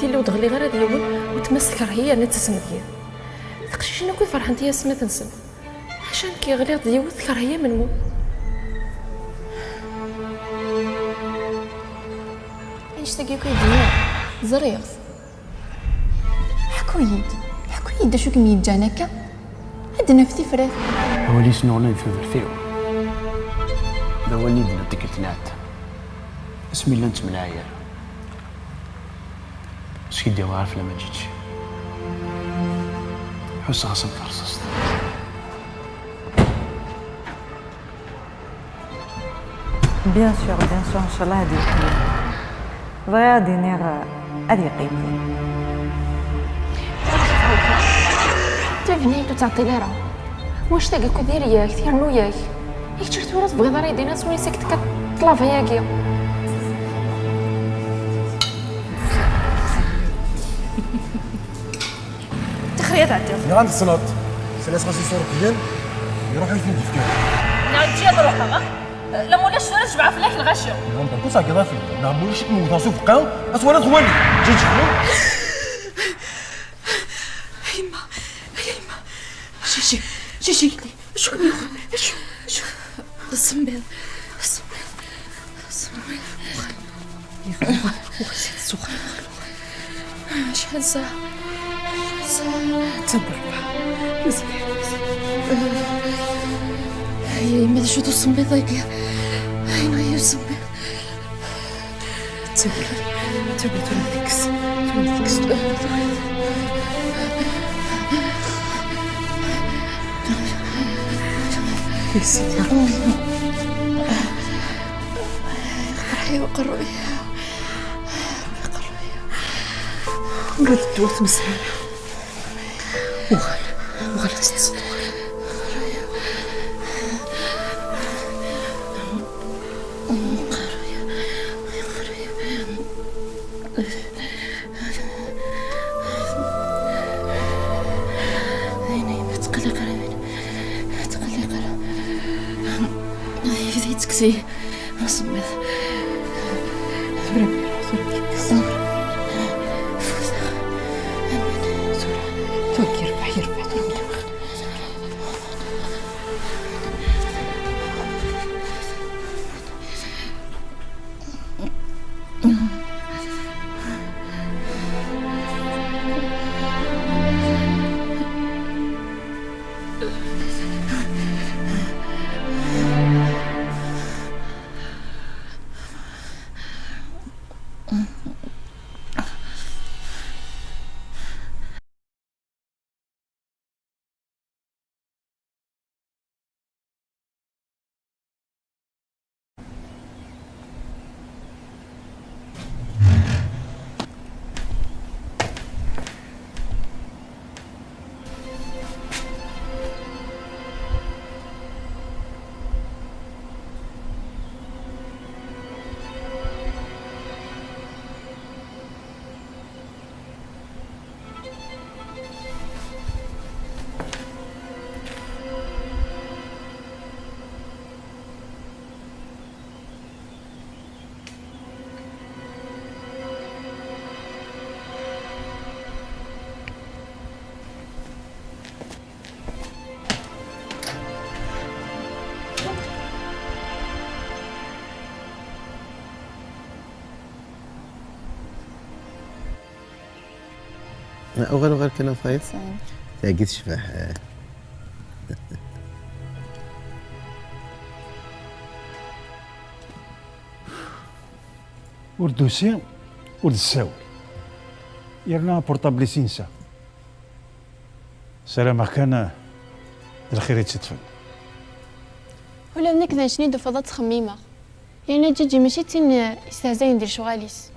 تيلي وتغلي غير هاد يوم وتمسك هي انا تسمديه تقشيش كي فرحان تيا سما تنسم عشان كي غلي ديوت كرهيه من مو ايش تاقي كيدير زريغ حكويد شو كمية جانكا عندنا في تفرات هو لي سنورنا يفذر فيه داولني دنا تكتنات اسمي اللي انت منايا اش كيدير عارف لما جيتش حس غاصم فرصصت بيان سور ان شاء الله هادي غادي نير هادي قيمتي تفنيت وتعطي لها واش تاقي كو دير ياك تيرنو ياك شفت ورا تبغي ضري دينا سوني ساكت كطلافه ياكي تخريط عندي يا عند الصناد سلاس خاص يصور كلين يروح يفين ديفكار نعم تجي روحها لا مولاش ولا تجمع فلاك الغشو نعم بوسا كضافي نعم مولاش موظف فقاو اسوانا ثواني جي تشوفوا يما شي شو الصنبيل وخسيت السخان شحال ساعة تبر هيا يما شو الصنبيل ضيق هينا هي الصنبيل تبر تنفكس يا سيدي قرحي وقروي ولد الدوات مسهلة وغلا تتصدق تكسي نصمد يرفع أغير كنا صايد تاقيت شفاح وردوسي ورد الساول يرنا بورطابلي سينسا سلامة كان الخير يتسدفن ولا نك ذا شني دفضات تخميمه لأن جيجي ماشي تين يستهزا ندير شغاليس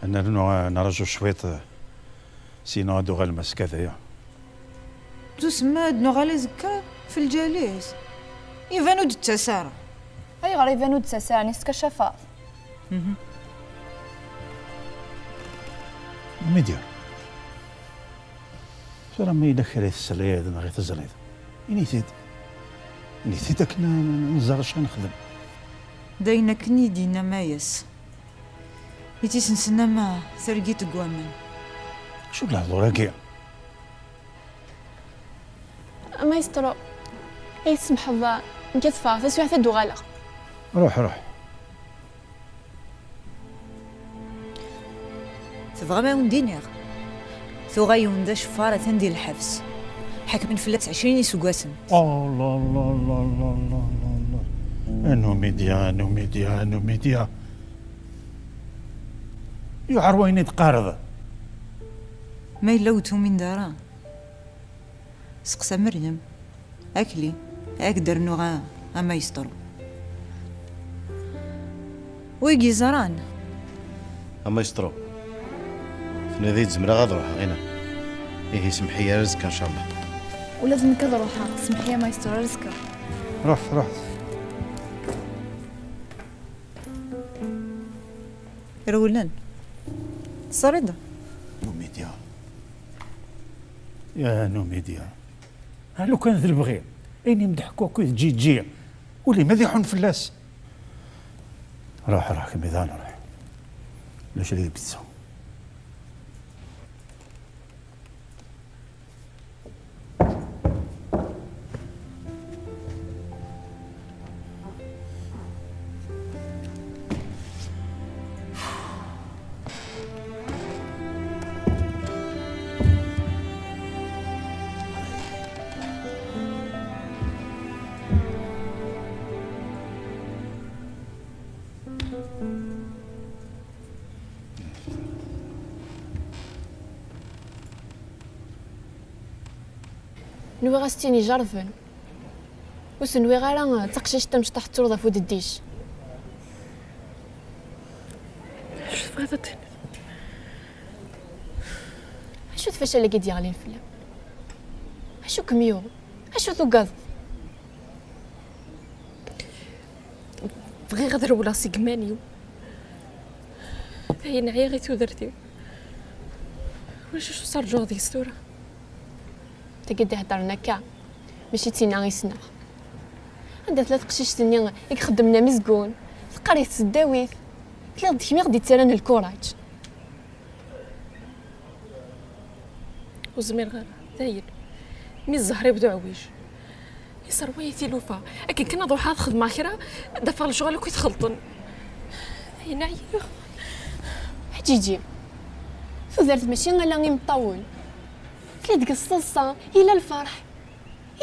أنا نرجو شوية سينو هادو غالماس كذايا تسمى نغالي زكا في الجليس يفانو د التسارع أي غير يفانو د التسارع نيسكا شفاف ميديا شرا ما يدخل السلايد نغيث الزلايد نيتيد أكنا نزار شغل نخدم داينا كني دينا مايس يتي نسنى ما ثرقي تقوامن. شو الهضور هكيا؟ ما يسترو اي سمح الله نكثفا فسوي حتى دوغالا. روح. تبغى ما وندينيغ ثوغاي وندا شفارة تندي الحبس حكم فلات 20 يسوقاسن. الله الله الله الله الله الله الله. انو ميديا يعروين يتقارض. ما يلوتو من دارا سقسا مريم اكلي اقدر نوغا اما يسترو ويجي زران اما يسترو فينا ذي زمرا غاد روح غينا ايه سمحي يا رزق ان شاء الله. ولازم كذا روحها سمحيه ما يستر رزقك. روح رولن صريدة نوميديا يا نوميديا لو كان ذي البغي اين يمدحكوا كي تجي ولي مديحون فلاس. روح كميدان روح لاش اللي بيتسو. نوي غاستيني جرفن وسنوي غالا تقشيش تمش تحت تروضة فود الديش. شو تبغي شو تفشل اللي قد يغلين فيلم شو كميو شو ثقاذ بغي غدر ولا سيقمانيو هي نعيا غي تودرتي واش شو صار جوغ ديك السورة تقد هضرنا كاع ماشي تينا غي سنا عندها 3 قشيش تنيا ياك خدمنا مزقون تقري تسداويت تلاقي ديك غادي تيران الكوراج وزمير غير داير مي الزهري بدو عويج يصير ويتي لوفا لكن كنا نروح خدمه اخرى دفع الشغل كي تخلطن هي نعيا حجيجي فدرت ماشي غير غير مطول كي ديك الصلصه الى الفرح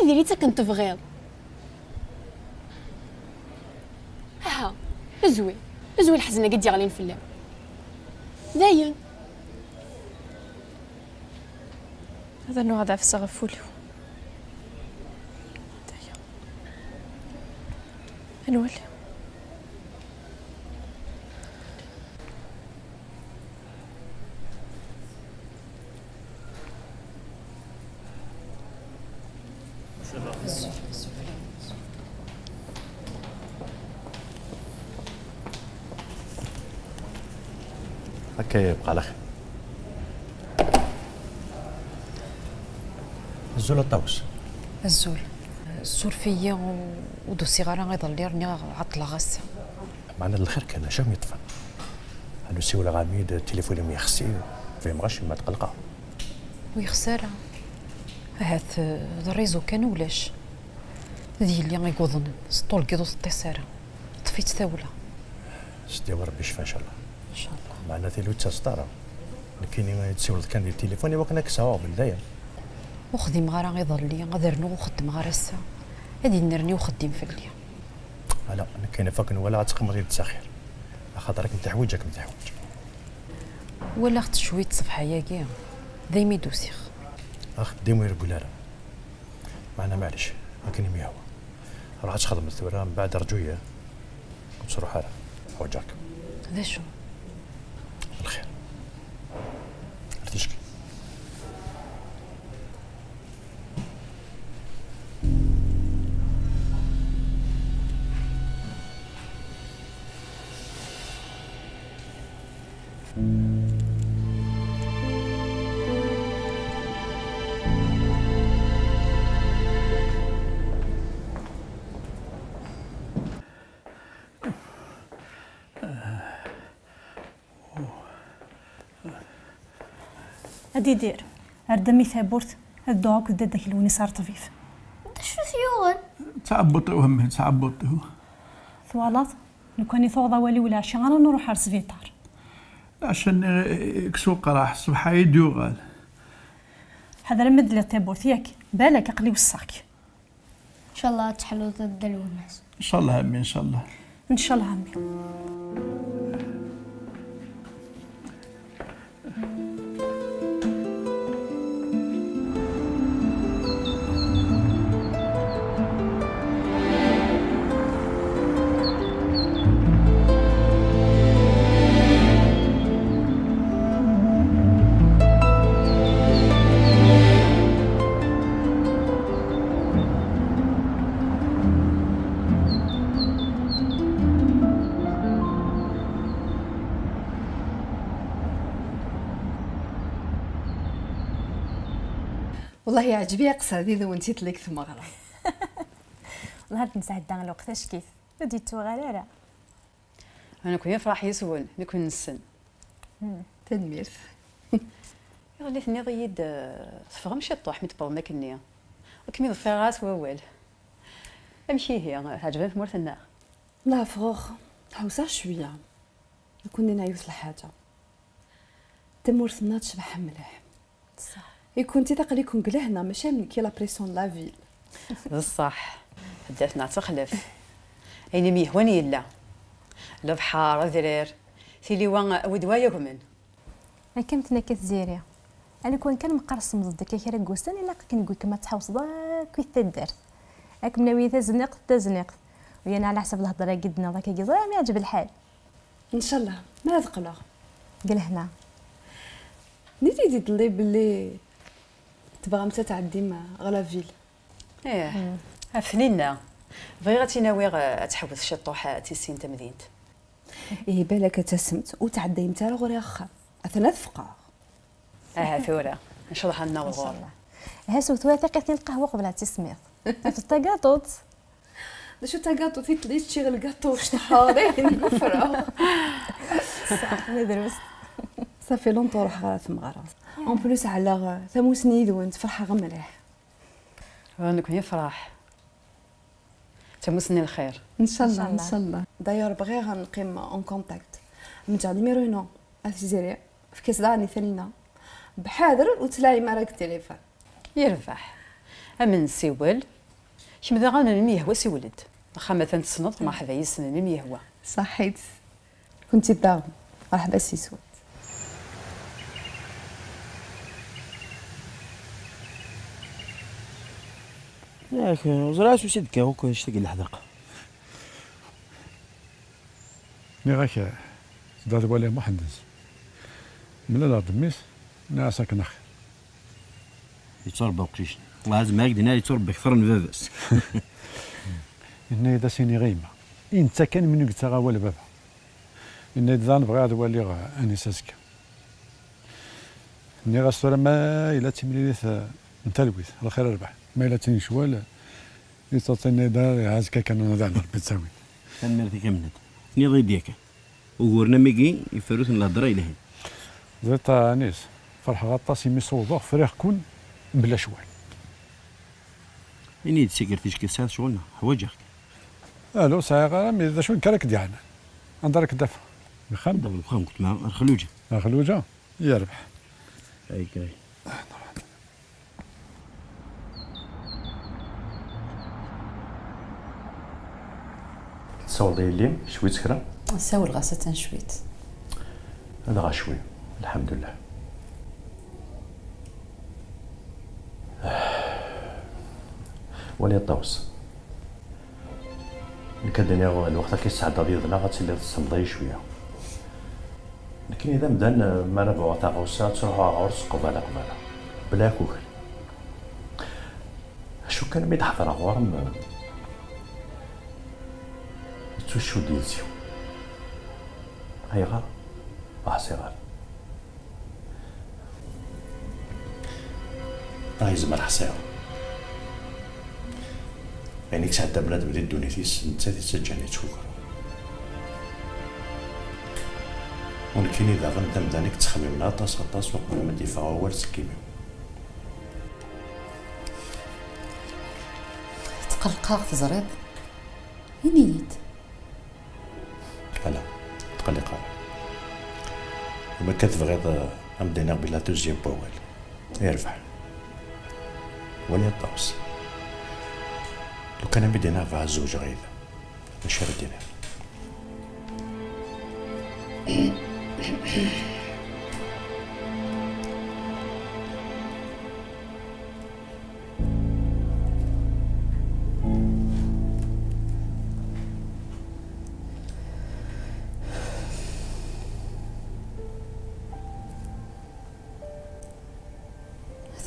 يديري تا كنت تبغيض ها ازوي الحزنه قد يغلين في اللعب داين هذا النوع هذا في السغفوليو داين نولي هكا يبقى على خير. الزول الطاوس الزول فيا ودو الصغار غيضل لي راني عطله غاسه. معنا الخير كان جام يطفى هادو سي ولا غاميد التليفون ما يخسي فهم غاش ما تقلقه وي خساره هات الريزو كان ولاش ذي اللي غيقوضن سطول كيدو الطيساره طفيت ثاوله سيدي وربي يشفى ان شاء الله ان شاء الله. معنا ثلو تسطاره لكن تسول كان ديال التليفون وكنا كساو بالداير وخديم غير غيضل لي غادرنو وخدم غير هسه هادي نرني وخديم في الليل. لا انا كاين فاكن ولا غتقمري تسخير خاطرك انت حوايجك انت حوايج ولا خدت شويه صفحه ياكي دايما يدوسيخ اخ ديما يقول لها معنا معليش لكن ميهوى راح تخدم الثوره من بعد رجويه بصرو حالها حوايجك هذا شو الخير ارتشكي هادي دير هردمي ثابورت هادو هاك داك الوني صار طفيف. انت شنو ثيون؟ تعبطوه همه تعبطوه. ثوالات لو كان ثوضا والي ولا عشان انا نروح على السبيطار. عشان كسوق راح صبح يديو غال. هذا رمد لي ثابورت ياك بالك عقلي وصاك. ان شاء الله تحلو ضد الوناس. ان شاء الله همي ان شاء الله. ان شاء الله عمي. والله يعجبني قصه هذه ذو انتي تليك ثم غرا. والله هاد نساعد دان الوقت اش كيف بديتو غير انا كون يفرح يسول نكون نسن تنمير. يغلي ثني ضيد تفغم شي طوح متبر ماك النيه وكمي ضفيرات ووال امشي هي عجبني في مورث النار. لا فروخ حوسه شويه كنا نعيوث الحاجه تمورث النار تشبح مليح صح. يكون تيتقل يكون قلهنا ماشي من كي لا بريسيون لا فيل. بصح حداتنا تخلف اين ميهوني لا البحر ذرير ثيلي وان ودوايا كمن كمتنا كتزيري انا كون كان مقرصم ضدك كي راكوسان الا كنقول كما تحوص ضاك ويتدرت راك مناوي تزنقت ويانا على حسب الهضره قدنا ضاك كي ما يعجب الحال. ان شاء الله ما تقلق قال هنا نيتي تضلي باللي تبغى متى تعدي مع غلا فيل. ايه فنينا بغي غاتي ناوي تحوس شي طوحات تيسين تمدينت. ايه بالك تسمت وتعدي متى غوري اخا اثناء فقار. ثوره ان شاء الله حنا وغور. ها سوت واثقتني القهوه قبل تسميط في الطاقاطوط. شو تاقاطو تيتلي تشي الكاطو شطحارين نفرا. ندرس صافي لونطو روح غا ثم غرا اون بلوس على ثموسني ذو فرحه غا مليح. رانك يفرح تموسني الخير ان شاء الله ان شاء الله. داير بغي غنقيم اون كونتاكت نرجع نيميرو الجزائريه في كاس داني ثانينا بحاضر وتلاقي معك التليفون يرفح امن سيول كيما غانا الميه هو سيولد واخا مثلا تصنط مرحبا يسنن الميه هو صحيت كنتي داغ مرحبا سيسود. ياك زرعت وسيدك هوك اشتاق الحداقه. مي غاك دار بالي محندز من الارض ميس ناسك نخ يتربى وقيش لازم هاك دينا يتربى اكثر من باباس. إن إذا سيني غيمة إنت كان من قلت غا ولا بابا إن إذا نبغي هذا ولي غا أني ساسكا إني غاسورة ما إلا تمليث نتلوث الخير ربح ما إلا تني شوال يستطيعني دار هازكا كان نضع ربي تساوي. كان مرتي كملت نيضي ديكا وقورنا ميكي يفروث الهضره الى هنا. زيت انيس فرح غطاسي ميصوبه فريق كون بلا شوال. إني تسكرتيش كيسات شغلنا حواجك. الو ساعه مي اذا شو كرك ديالنا عندك دفع بخام دابا بخام قلت مع الخلوجه. الخلوجه يربح. اي كاي. تصور الليل شويت كرا نساول غاسة شويت هذا غا شوي الحمد لله. ولي الطوس الدنيا الوقت كيستعد ضيضنا غتولي تصمدي شويه لكن اذا مدان ما نبغوا تاغوسا تروحوا عرس قباله بلا كوكل شو كان بيتحضر غورم تشو ديزيو هيغا صغار راهي زعما الحصير يعني كتعدى بنادم اللي دونيتيس انت تسجعني تشوكر ونكيني إذا غنتم دانيك تخممنا طاس غطاس وقبل ما ديفا أول سكيمي. تقلقاغ تزريض ينيت. لا تقلق وما كتبغيض أمدينا بلا توزيام بوال يرفع ولي الطاوس لو كان بدينا فيها الزوج غيظ مش ردينا.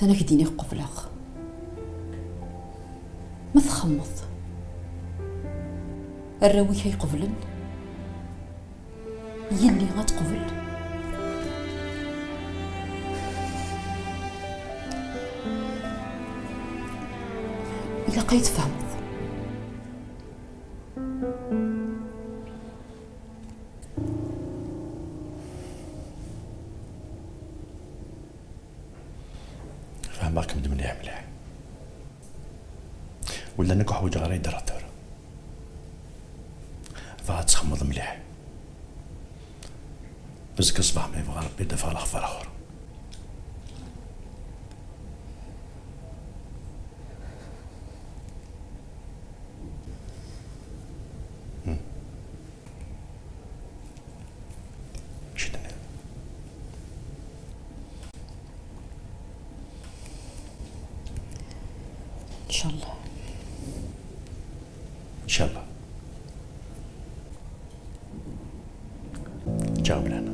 أنا كديني قبلغ ما تخمض الراوي كي قبلن يلي غتقبل. إلا قيت فهمت فهماك من مليح ولا نكو حوجة غير يدرتر فغتخمض مليح بس صباح ما يبغى ربي يدفع الأخبار آخر. إن شاء الله. إن شاء الله. جاوب لنا.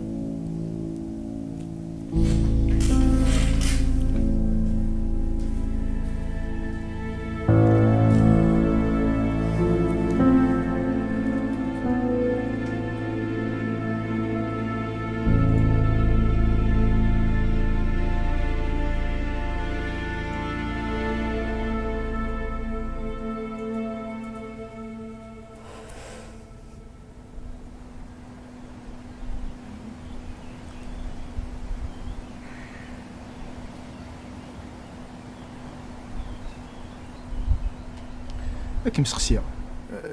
لكن مسخسيه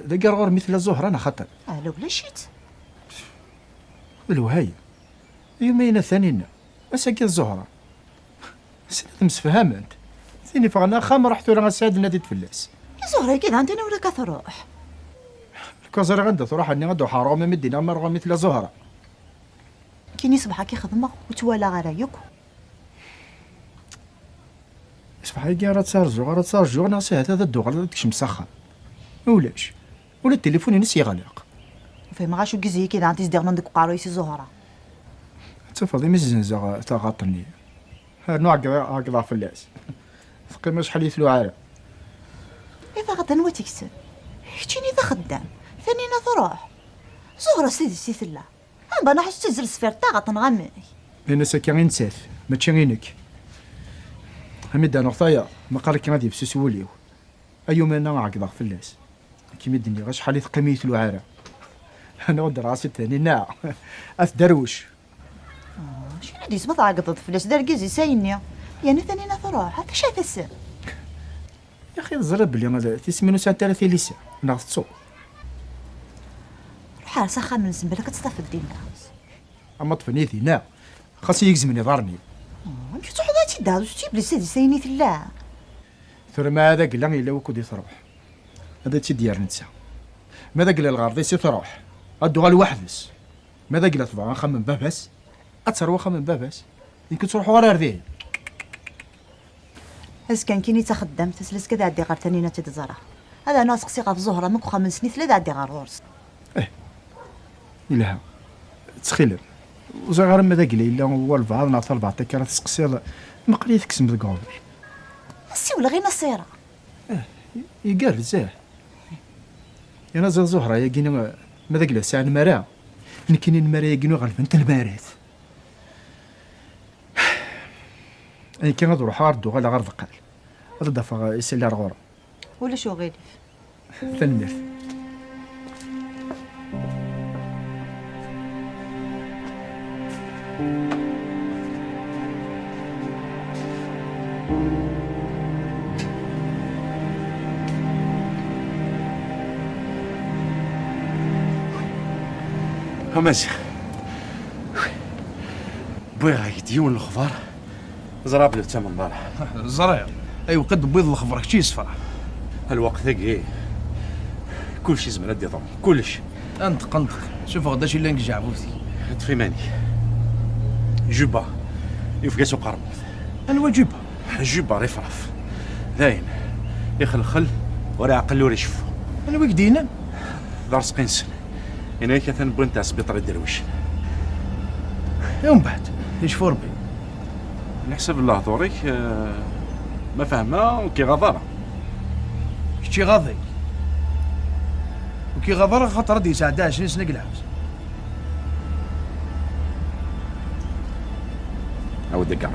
ذا غور مثل الزهره انا خطر لو بلا شيت الوهايه يومين ثانيين اساكي الزهره سنت مسفهمه انت ثاني فغنا خام رحت ولا غساد نادي تفلس زهره كذا عندنا ولا كتروح الكازر غدا تروح اني غدو حرام مدينا مرغه مثل زهره كيني صباحا كيخدمه وتوالا غرايك صباحا كي راه تسارجو انا ساعات هذا الدوغ داكشي مسخن ولاش ولا التليفون ينسي يغلق فما غاشو كيزي كذا عندي صديق ندك قارويسي زهره تفضي مزنزه تغطني ها نوع هكذا فلاس ثقيمه شحال يثلو عالم إذا غدا نوا تكسب حتيني ذا خدام ثانينا تروح زهرة سيدي سيثلا أنا حاش تزل سفير طاغة نغمي لأن ساكي غير نساف ماشي غينك حميد أنا خطايا ما قالك كي غادي بسوس وليو أيوم أنا هكذا فلاس كيما الدنيا غا شحال يثقيم يثلو عالم أنا ود راسي ثاني نا أث دروش شنو هادي سبط عقدت فلاس داركيزي سايني يعني ثانينا تروح هاك شايف السر يا أخي الزرب بلي غادا تسمينو ساعة 30 ليسا ناخذ تصو الحارس أخا من زنبلة كتصطف الدين أما طفني ذينا خاص يكزمني ضرني مشي تروح ذاتي دار وش تجيب لي سيدي سايني ثلا ثم ماذا قلا إلا وكودي تروح هذا تيدير نتسا ماذا قلا الغارضي سي تروح أدو غال وحدس ماذا قلا تبغى نخمم باباس أتسروى خمم باباس يمكن تروحوا غير ذي هز كان كيني تخدم تسلس كذا عدي غير ثانينا تتزرع هذا ناس قصيقة في زهرة مكو 5 سنين 3 عدي غير غورس إلها تسخيل وزغار ماذا قلا إلا هو البعض نعطى البعض كانت تسقسي مقلي تكسم بالقعود السي ولا غير نصيرة يقال زاه يا نازل زهرة يا كينا ماذا قلا ساعة المرا نكيني المرا يا كينو غالبا انت المارات أنا كي غادي نروح غاردو غالا غير ثقال هذا دافع يسالي رغورة ولا شو غير ثنيت ماشي بغا يديون الخضار زراب لي تمن ضالع الزرير ايوا قد بيض الخبرك شي يصفر. الوقت ثقيل كلشي زمرا دي ضم كلش. انطق شوف غدا شي اللي نرجع بوثي في ماني جوبا يفقاسو قرموط. انا جوبا جوبا رفرف داين يخلخل ورا عقل ورا يشوف. انا ويكدينا دارس قنسن هنا كثن بنت سبيطر الدرويش. يوم بعد يشفو ربي نحسب الله دوريك ما فاهمه وكي غضاره كي غاضي وكي غضره خاطر دي ساعه 20 سنه قلعبس. عاود دقع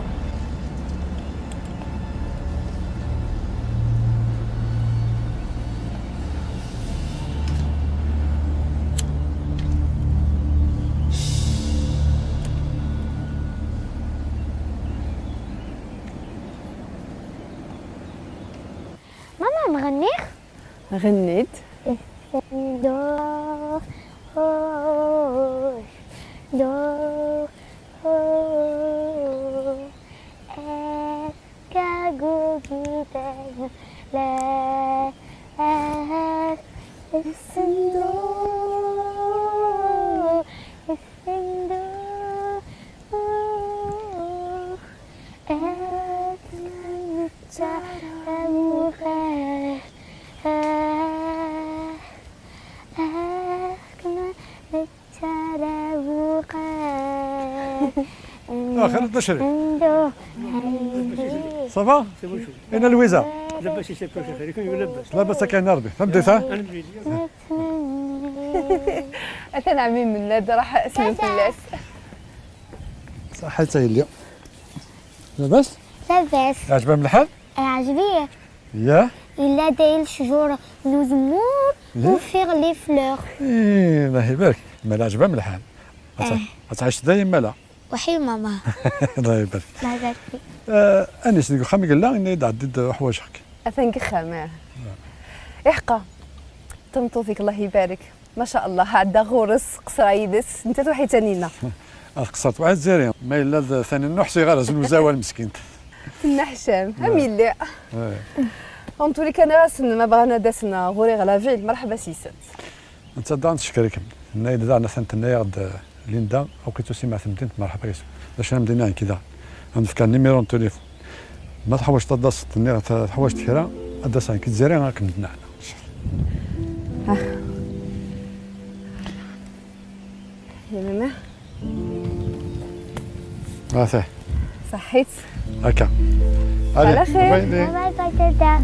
ماما نغني؟ غنيت دو دو كاغوغيتا لا السندو السندو اخر تشري صافا انا لويزا لبس يسيب كل شيء يكون يلبس لاباس كاين ربي فهمتيها. اثنى عمين من لاد راح اسمه فلاس. صحيتها اليوم لاباس لاباس عجبها من الحال عجبيه ياه إلا داير الشجور لوزمور وفيغ لي فلوغ. ايه الله يبارك مالا عجبها من الحال. غتعيش دايما مالا وحي ماما الله يبارك. الله يبارك فيك. انيس نقول خامي قال لا اني عديت حوايجك. اثنك خامر يحقى تمطوفيك الله يبارك ما شاء الله عندها غورس قصرايدس انت توحي تانينا. قصرت واحد زيري ما الا ثاني نحصي غير زنوزاوه المسكين. النحشام هميلي انتولي كان راسنا ما بغانا داسنا غوري غلا فيل مرحبا سيسات. انت دان تشكركم نايد دارنا ثانتنا غد ليندا او كنتو سمعت مدينه مرحبا يسو باش مدينه كذا عندك النيميرو تليفون ما تحوش تداس تنير تحوش كرا اداس كي تزاري راك مدنا يا ماما صافي صحيت هكا على خير باي باي تاتا.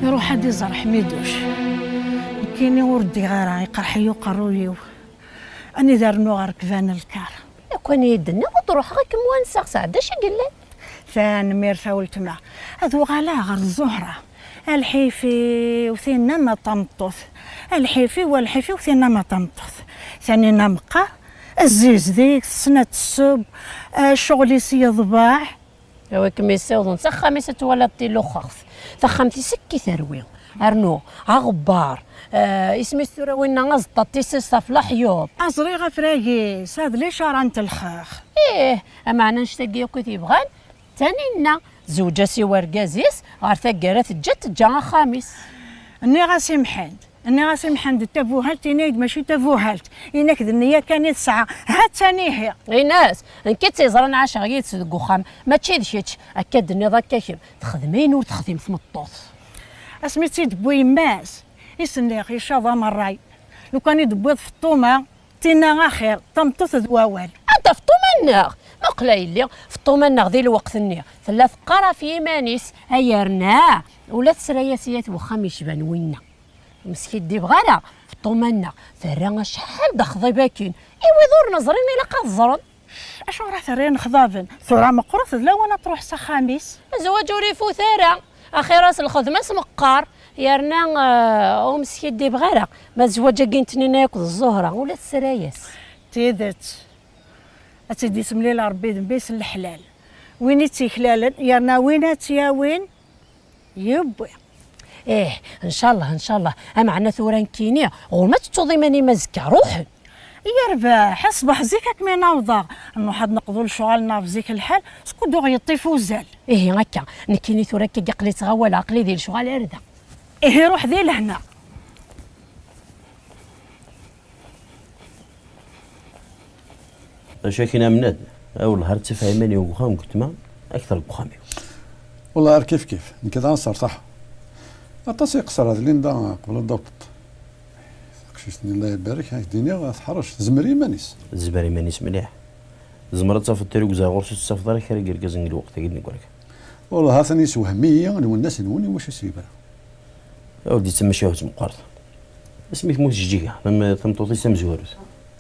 يروح هادي زرع حميدوش كيني وردي غير يقرحي وقرويو اني دارنو غير كفان الكار كون يدنا وتروح غير كموانسه سعدا شي قال لك ثان ميرفا ولتما هذو غالا غير الزهره الحيفي وثينا ما طمطوث الحيفي والحيفي وثينا ما طمطوث ثاني نمقى الزيز ذيك سنة السب شغلي سي ضباع ايوا كمي يساوضون سخاميسه ولا طيلو خاص ثخمتي سكي ثروي ارنو عغبار اسمي السورة وين غزطة تيسس في حيوب أصري غفراقي ساد لي شارنت الخاخ ايه معنا نشتاقي كي يبغان تانينا زوجة سي ورقازيس غير ثقارات جات جا خامس اني غاسي محاد اني غاسي محمد تافوهلت ينايد ماشي تافوهلت يناك النيه كانت ساعه هات ثاني هي غي ناس انكي تيزران 10 غيت دك وخام ماشي دشيتش اكاد النضا كاكيم تخدمين وتخدم في مطوط اسميتي دبوي ماس يسني اخي شاضا مراي لو كان يدبوض في الطومه تينا خير طمطوط ذواوال انت في طومناغ ما قلايل في طومناغ ذي الوقت النية ثلاث قرا في يمانيس هيرنا ولا تسرياسيات وخام يشبان وينا مسكين دي بغالا في طومناغ ثرا شحال دخضي باكين ايوا دور نظرين الا قاد زرن اشو راه ثرين خضافن ثرا مقروث لا وانا تروح سخاميس زواج وريفو ثرا اخي راس الخدمه سمقار يرنا ومسكين دي بغالا ما زواج كينتني ناكل الزهره ولا السراياس تيدت اتيدي سملي ربي ذنبيس الحلال وين تيخلالا يرنا وينات يا وين يبوي ايه ان شاء الله ان شاء الله معنا ثوران كينيا وما تتوضي ماني مزكى روح يربح اصبح زيكك من نوضا انه حد نقضوا لشغالنا في زيك الحال سكو دوغ يطيف وزال ايه هكا نكيني ثورا كي قلي تغول عقلي ديال الشغال اردا ايه روح ذي لهنا اش كاين مناد اول نهار تفهمني وخام قلت ما اكثر بخامي والله غير كيف كذا نصر صح اطاس يقصر هذا ليندا قبل الضبط خشيتني الله يبارك هاك الدنيا غتحرش زمري مانيس زمري مانيس مليح زمرت في الطريق زاغور شو السفر كاري كركزن الوقت كي نقول لك والله هاثني سوهميه والناس نوني واش يسيبها يا ولدي تما شي واحد مقارض سميت موت جيجا لما تمطوطي سمزورس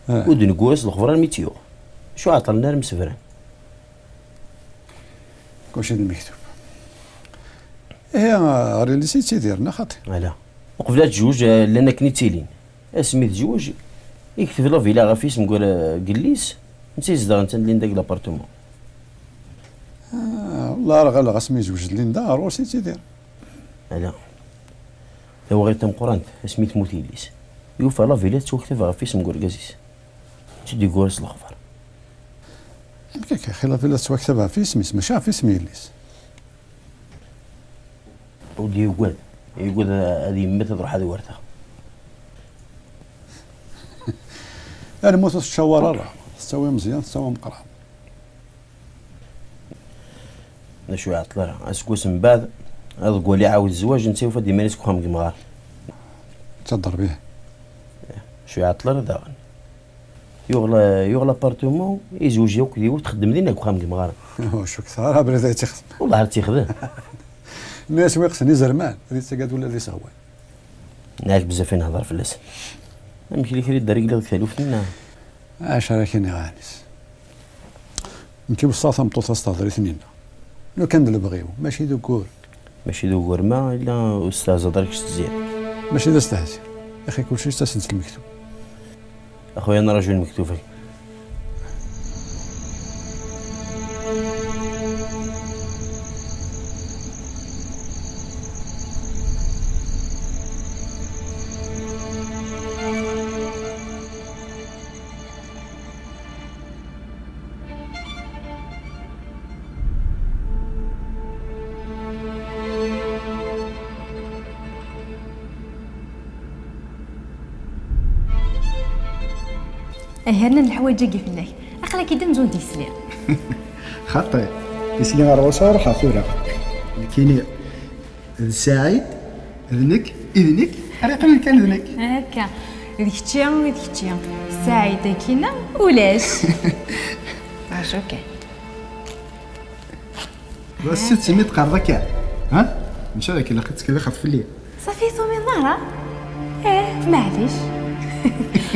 ودن كواس الخبران ميتيو شو عطل النار مسفران كلشي المكتوب ايه ريلي سيتي ديالنا خاطي لا وقبلات جوج لان كنيتيلين سميت جوج يكتب لا فيلا غا فيس نقول جليس نسيت زدا انت لين داك لابارتومون والله راه غا سميت جوج ليندا راه سيتي ديال لا هو غير تم قرانت سميت موتيليس يوفى لا فيلا توكتب غا فيس نقول كازيس تدي كورس الاخبار يمكنك يا اخي لا فيلا توكتبها في سميس ماشي في سميليس ودي يقول هذه متى تروح هذه ورثه انا موت الشوارع راه تسوي مزيان تسوي مقران شويه عطله اسكوس من بعد هذا قولي عاود الزواج انت وفا ديما نسكوهم كمغار تضر به شويه عطله دا يغلى لابارتومون يزوج ياك ديال تخدم لينا كوخام كمغار واش كثار بلا تيخدم والله عاد تيخدم الناس ويقصني زرمان هذه تقاد ولا اللي سهوان نعرف بزاف نهضر في اللسان يمكن لي كري الدري قال ثالوثنا عاش راكيني غانيس انت بصاصه مطوطه استهضري ثنين لو كان اللي بغيو ماشي ذكور ما الا استاذ درك زيان ماشي تستهزئ يا اخي كلشي استسد في المكتوب اخويا انا رجل مكتوفي هرنا الحوايج كي فيناك اخلا كي دمزو ديسلي خطير ديسلي غير وصا روح ثورة كاين سعيد اذنك راه قبل كان اذنك هكا ديك تشيا سعيده كينا ولاش واش اوكي بس 600 قرضك ها ان شاء الله كي لقيتك اللي خاف في الليل صافي ثومي ظهرة معليش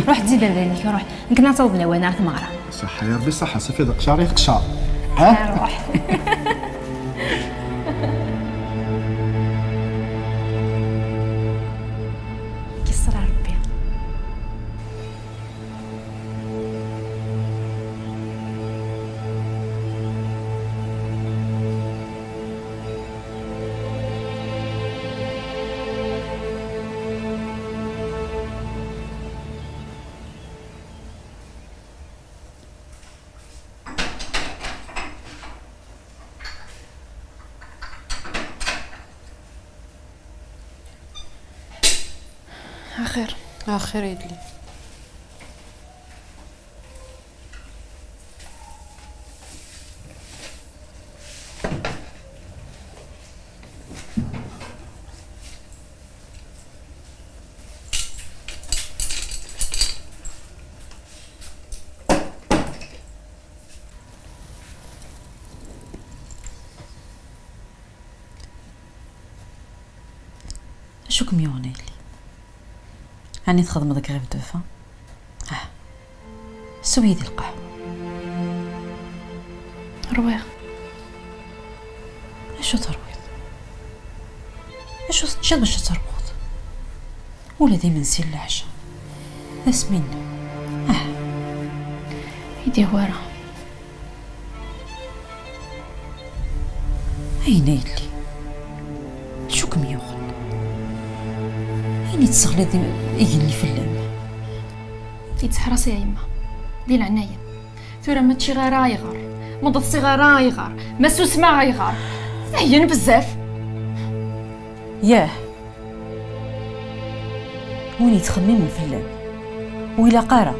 روح تزيد ذلك روح يمكن نعتوض لها وانا ثماره صحه يا ربي صحه صافي داك شعري قشار ها روح كسر ربي خير. خير يدلي. شو كم يوني لي هاني تخدم ذاك غير بدفا سوي ذي القهوة رويغ. اشو ترويض اشو تشد باش تربوض ولا ديما نسير العشاء اسمين يدي ورا. اين لي شو كم يوغل اين تسغلي يجي في اللام يتحرس يا يما ديال عناية ثورة ما تشي غير رايغر ما ضصي غير رايغر ما سوسما غيغر عيان بزاف. ياه وين يتخمم في اللام ويلا قارا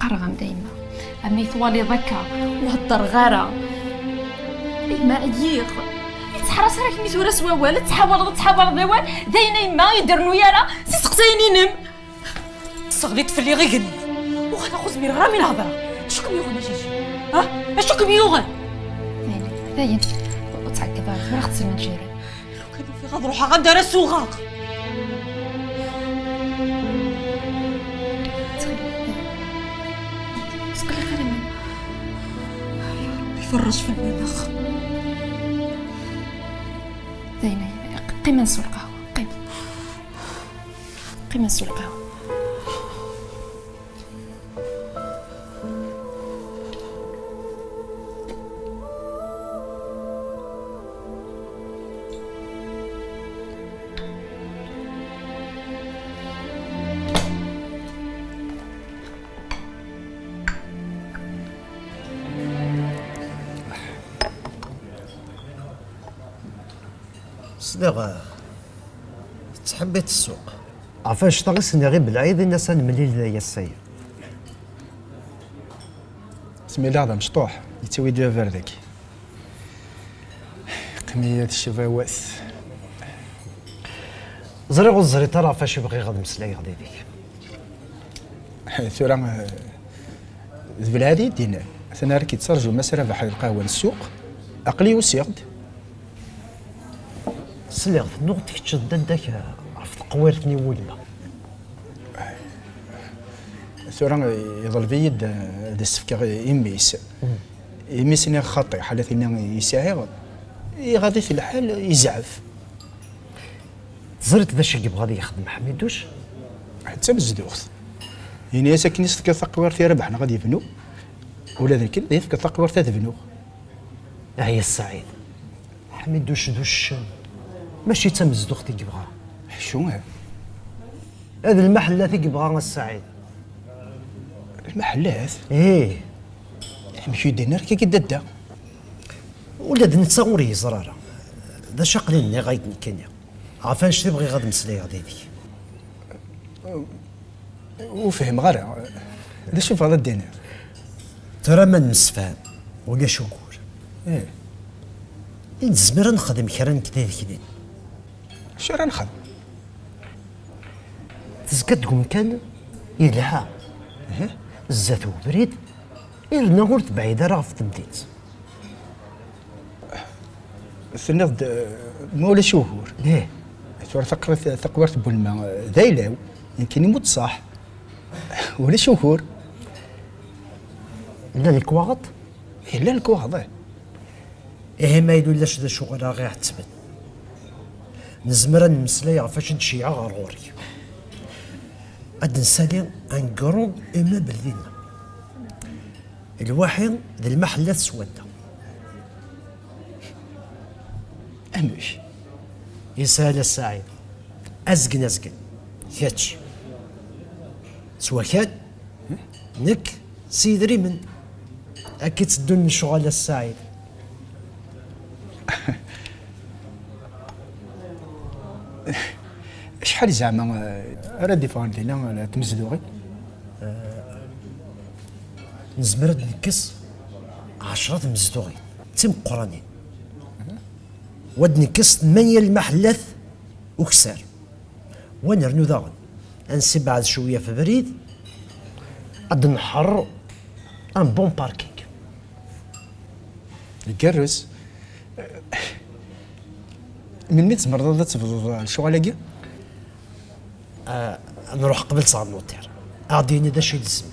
غمدا يما امي ثوالي ذكا وهضر غارة يما اييغ يتحرس راك مي ثورة سواوال تحاول ضوال داينا يما يدرنو يالا سيسقسيني نم صغليت في اللي غيقني وخا خوز مير غرا من هضره شكون يوغل جيجي شكون يوغل داين تعقد دارك ما خصنا نجيري لو كان في غاد روحها غندار السوغاق سكلي خلينا يفرج في المناخ داينا قيمة نسول القهوة قيمة نسول القهوة. صديق تحبيت السوق عفاش طغسني غير بالعيد الناس نمليل ذايا السيد سمي الله هذا مشطوح يتسوي ديال فردك قميات الشفاوات زري غزري ترى فاش يبغي غاد مسلاي غادي ديك ثورة بالعادي دينا ثنا راك يتسرجوا مسألة بحال القهوة للسوق أقلي وسيغد سليغ نوض تشد داك عرفت قويرتني ولا ثورة يظل في يد هذا السفكة يميس يميسني خاطي حالتنا يساعي غادي في الحال يزعف زرت باش يبغى يخدم حميدوش حتى بالزدوخ يعني ساكن يسفك ثقوير في ربحنا غادي يبنو ولا ذاك يفك ثقوير تبنو هيا السعيد حميدوش دوش ماشي تمزد اختي يبغى شو هذا المحلات يبغى السعيد المحلات ايه ماشي دينار كي كددا ولا نتصوري زراره ذا شقليني غايدني كينيا عافاش تبغي غاد مسلي غادي ديك وفهم غير هذا شوف هذا الدينار ترى ما نسفهم ولا شو نقول ايه نزمر نخدم كرا كدا كدا شو راه نخدم تزكى تقوم كان يلها الزات وبريد إلنا غورت بعيدة راه في تمديت الثنض مولا شهور ليه ثور ثقورت بالماء ذايلاو يمكن يموت صح ولا شهور لا الكواغط لا الكواغط إيه ما يدولاش ذا شغل غير حتسبت نزمر نمسلاي عفاش نشيع غروري أد نسالي انقرو إما بلدينا الواحد ذي المحلات سودة أمش يسال السعيد أزقن كاتش سوا كان نك سيدري من أكيد تدون الشغل السعيد شحال زعما راه ديفون ديالنا تمزدوغي؟ نزمر نكس 10 مزدوغين تم قرانين ود نكس 8 المحلات وكسار ونرنو داغن انسي بعد شويه في بريد عاد نحر ان بون باركينغ. يكرس من ميت مرة تفضل الشغل نروح قبل صار نوتير اعطيني دا شي لزم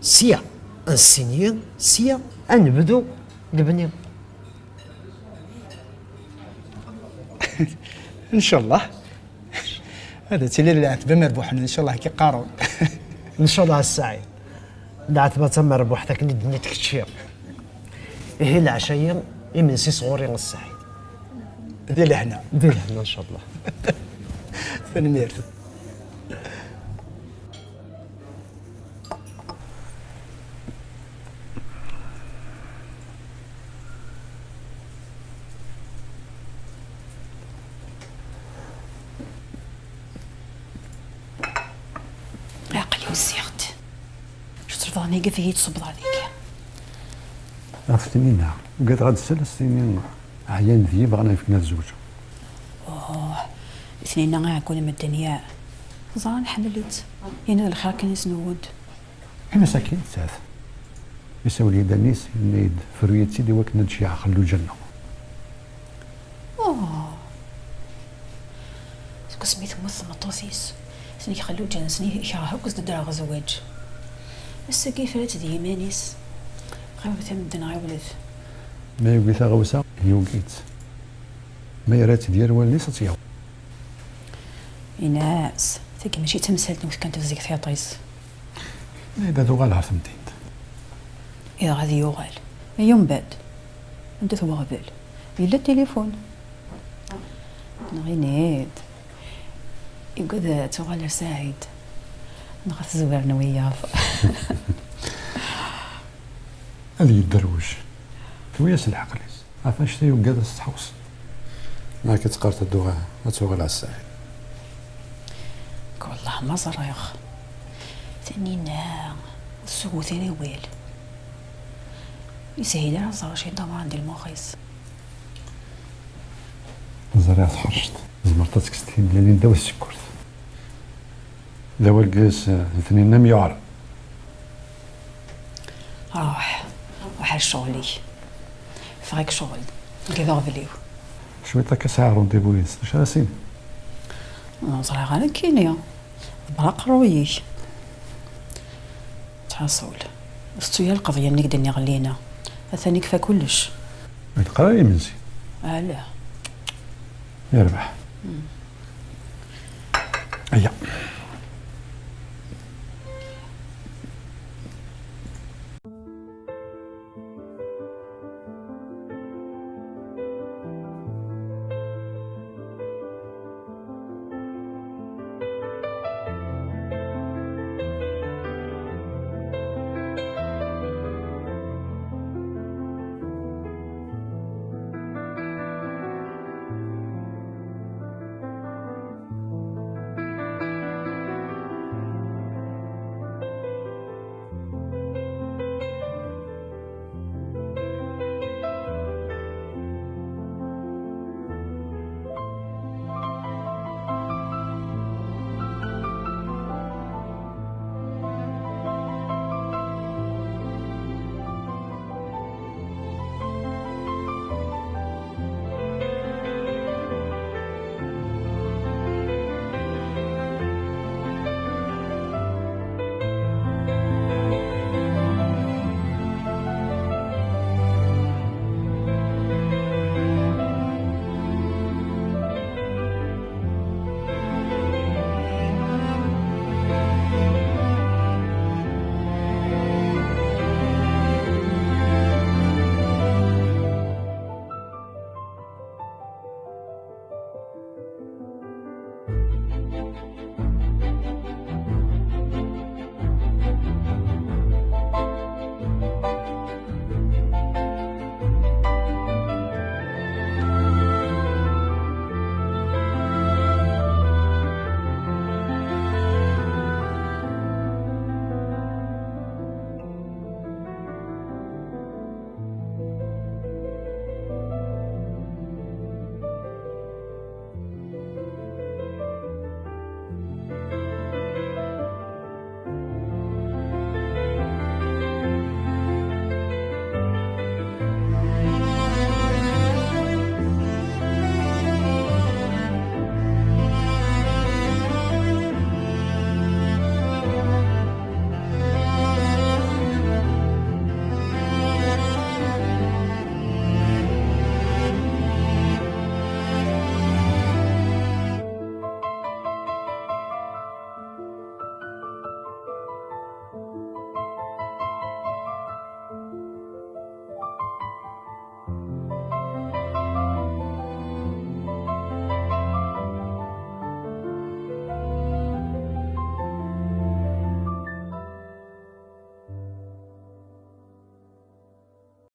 سيا انسيني سيا نبدو نبني. ان شاء الله هذا تيلي العتبه مربوحنا ان شاء الله كي قارون. ان شاء الله السعيد العتبه تم ربوحتك ندني تكتشير هي العشيه يمنسي صغوري السعيد ديال هنا ان شاء الله. فنمير عقلي وزيغت شو ترفضني كيف تصبر عليك عرفتني نعم وقالت غاد 3 سنين عيان ذي بغانا فينا الزوج. اثنين غاكون من الدنيا زران حملت يعني الخير كان يسنود مساكين ساعات يساوي لي دانيس نيد فريت سيدي وكنا نشيع خلو جنة. سميت موث مطوثيس سني خلو جنة سني إشارة كوز ددرا غزواج بس كيف رات ذي مانيس غير تمدن غيولد ما يوقيتها غوسة يوقيت ما يرات ديال والدي صتياو إناس تاكي ماشي تمثالتني واش كانت تفزيك فيها طيس إذا ذوغال عرفتي إذا غادي يوغال يوم بعد أنت ثوا غبال إلا التليفون نغينيد يقعد توغال سعيد نغث زوارنا وياه هذه الدروش توياس العقليس عفاش تايو قاد تحوص ما كتقارت الدوغا توغال على السعيد والله ما صريخ ثانينا السوق ثاني ويل يسهل على صار شي ضمان ديال المخيص زريعة تحرشت زمرتك ستين لاني نداو السكرت داو الكاس ثنينا ميعار روح وحال شغلي فغيك شغل كيف غفليو شوية كساعة رونديفو يس واش راسين صراحة أنا كينيا براق رويي تحصل استويا القضية نقدر نغلينا الثاني كفا كلش القراية منزي لا يربح